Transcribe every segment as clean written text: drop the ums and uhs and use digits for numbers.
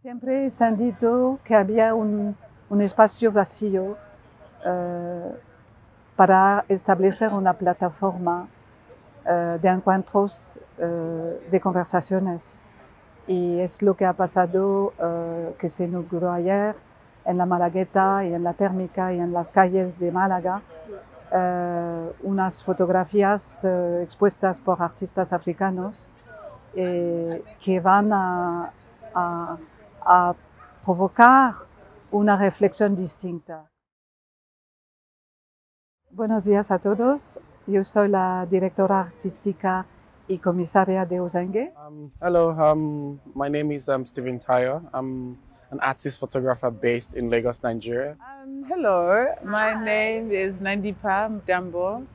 Siempre se han dicho que había un espacio vacío para establecer una plataforma de encuentros, de conversaciones. Y es lo que ha pasado, que se inauguró ayer en la Malagueta y en la Térmica y en las calles de Málaga, unas fotografías expuestas por artistas africanos que van a provocar una reflexión distinta. Buenos días a todos. Yo soy la directora artística y comisaria de Ozangé. Hello, my name is Stephen Tayo. I'm an artist photographer based in Lagos, Nigeria. Hello, my name is Nandipha Mntambo.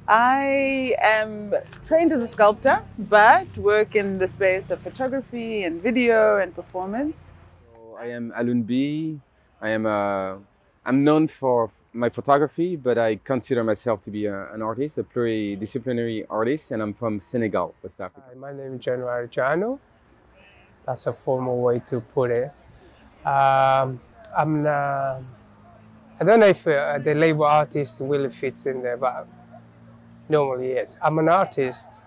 I am trained as a sculptor, but work in the space of photography and video and performance. I am Alunbi. I'm known for my photography, but I consider myself to be an artist, a pluridisciplinary artist, and I'm from Senegal, West Africa. My name is January Jano. That's a formal way to put it. I don't know if the label artist really fits in there, but normally yes. I'm an artist.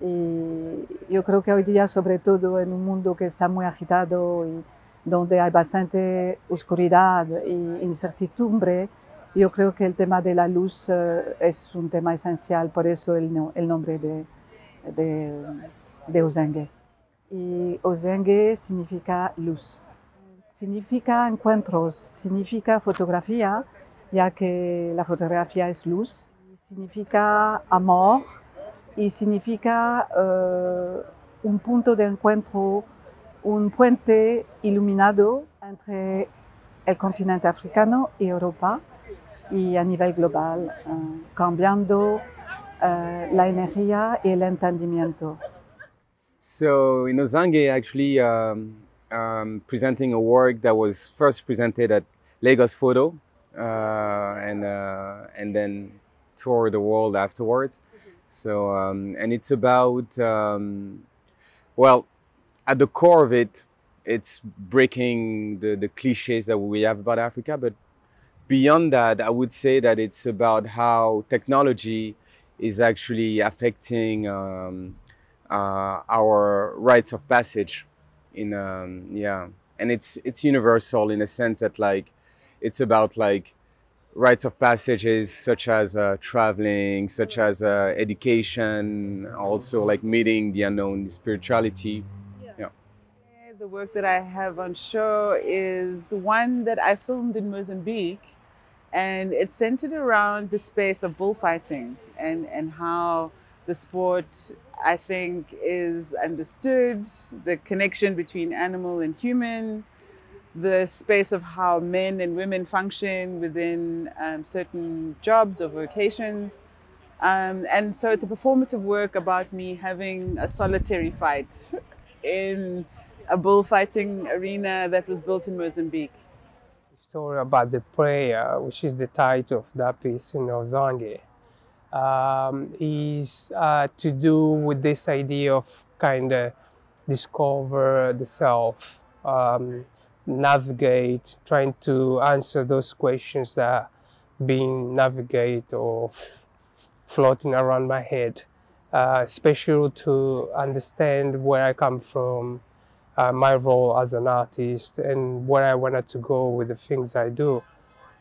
Y yo creo que hoy día, sobre todo en un mundo que está muy agitado y donde hay bastante oscuridad e incertidumbre, yo creo que el tema de la luz es un tema esencial, por eso el nombre de Ozangé. Y Ozangé significa luz, significa encuentros, significa fotografía, ya que la fotografía es luz, significa amor y significa un punto de encuentro, un puente iluminado entre el continente africano y Europa y a nivel global, cambiando la energía y el entendimiento. So in Ozangé, actually, presenting a work that was first presented at LagosPhoto and then toured the world afterwards. So and it's about well, at the core of it, it's breaking the cliches that we have about Africa. But beyond that, I would say that it's about how technology is actually affecting our rites of passage. And it's universal in a sense that like it's about like rites of passages such as traveling, such as education, also like meeting the unknown, spirituality. The work that I have on show is one that I filmed in Mozambique, and it's centered around the space of bullfighting and how the sport, I think, is understood, the connection between animal and human, the space of how men and women function within certain jobs or vocations. And so it's a performative work about me having a solitary fight in a bullfighting arena that was built in Mozambique. The story about the prayer, which is the title of that piece in Ozangé, is to do with this idea of kind of discover the self, navigate, trying to answer those questions that are being navigated or floating around my head, especially to understand where I come from, my role as an artist, and where I wanted to go with the things I do,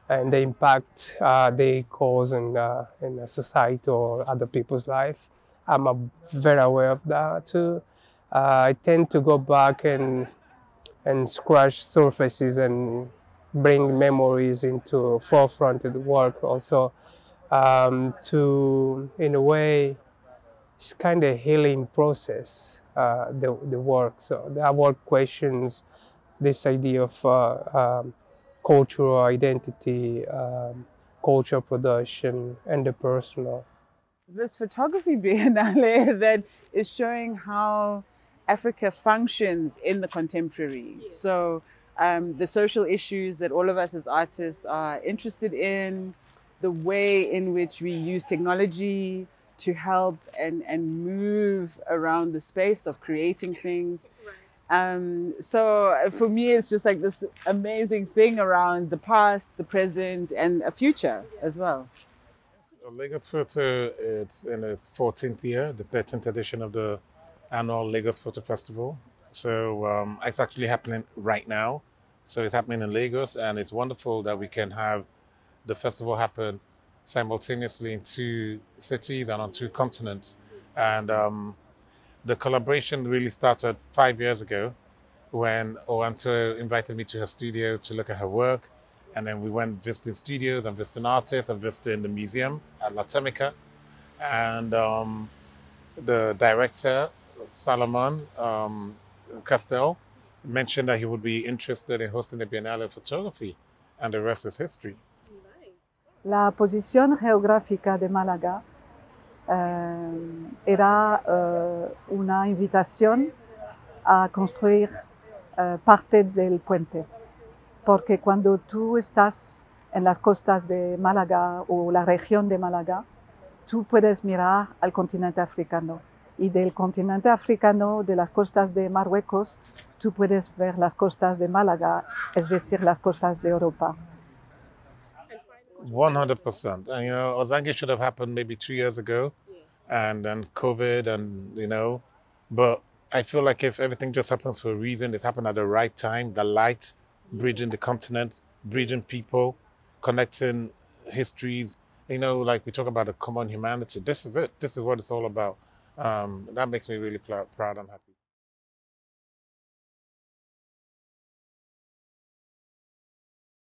and the impact they cause in a society or other people's life. I'm very aware of that too. I tend to go back and scratch surfaces and bring memories into forefront of the work also, to, in a way, it's kind of healing process, the work. So our work questions this idea of cultural identity, cultural production, and the personal. This photography biennale that is showing how Africa functions in the contemporary. So the social issues that all of us as artists are interested in, the way in which we use technology to help and move around the space of creating things, So for me, it's just like this amazing thing around the past, the present, and a future as well. LagosPhoto, it's in its 14th year, the 13th edition of the annual LagosPhoto Festival. So it's actually happening right now. So it's happening in Lagos, and it's wonderful that we can have the festival happen simultaneously in 2 cities and on 2 continents. And the collaboration really started 5 years ago when Owanto invited me to her studio to look at her work. And then we went visiting studios and visiting artists and visiting the museum at Térmica. And the director, Salomon Castell, mentioned that he would be interested in hosting the Bienal de Fotografía, and the rest is history. La posición geográfica de Málaga era una invitación a construir parte del puente, porque cuando tú estás en las costas de Málaga o la región de Málaga, tú puedes mirar al continente africano, y del continente africano, de las costas de Marruecos, tú puedes ver las costas de Málaga, es decir, las costas de Europa. 100%. And Ozangé should have happened maybe 2 years ago, and then COVID, and but I feel like if everything just happens for a reason, it happened at the right time, the light, bridging the continent, bridging people, connecting histories, like we talk about the common humanity. This is it. This is what it's all about. That makes me really proud and happy.